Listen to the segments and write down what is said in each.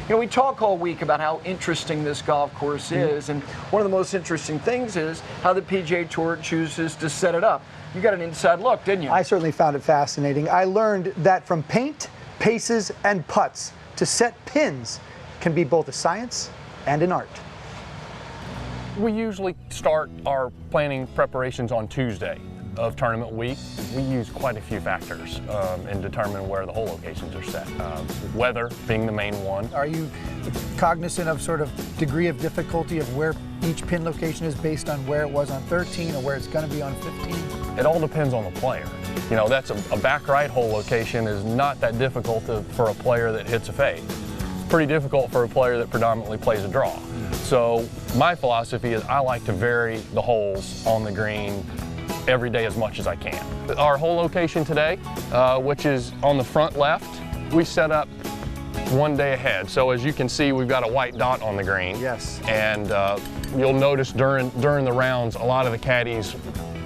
You know, we talk all week about how interesting this golf course is, and one of the most interesting things is how the PGA Tour chooses to set it up. You got an inside look, didn't you? I certainly found it fascinating. I learned that from paint, paces, and putts to set pins can be both a science and an art. We usually start our planning preparations on Tuesday of tournament week. We use quite a few factors in determining where the hole locations are set. Weather being the main one. Are you cognizant of sort of degree of difficulty of where each pin location is based on where it was on 13 or where it's going to be on 15? It all depends on the player. You know, that's a back right hole location is not that difficult for a player that hits a fade. It's pretty difficult for a player that predominantly plays a draw. So my philosophy is I like to vary the holes on the green every day as much as I can. Our hole location today, which is on the front left, we set up one day ahead. So as you can see, we've got a white dot on the green. Yes. And you'll notice during the rounds, a lot of the caddies,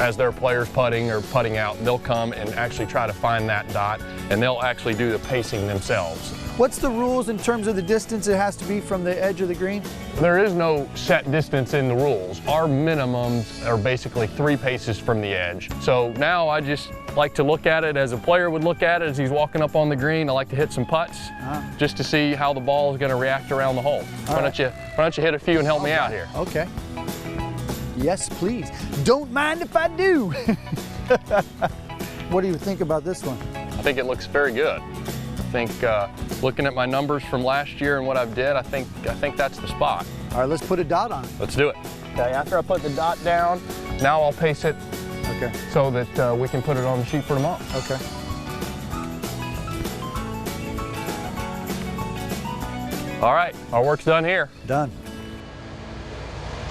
as their players putting or putting out, they'll come and actually try to find that dot, and they'll actually do the pacing themselves. What's the rules in terms of the distance it has to be from the edge of the green? There is no set distance in the rules. Our minimums are basically 3 paces from the edge. So now I just like to look at it as a player would look at it as he's walking up on the green. I like to hit some putts just to see how the ball is going to react around the hole. Why don't you hit a few and help me out here? Okay. Yes, please. Don't mind if I do. What do you think about this one? I think it looks very good. I think looking at my numbers from last year and what I've did, I think that's the spot. All right, let's put a dot on it. Let's do it. Okay, after I put the dot down, now I'll pace it so that we can put it on the sheet for tomorrow. Okay. All right, our work's done here. Done.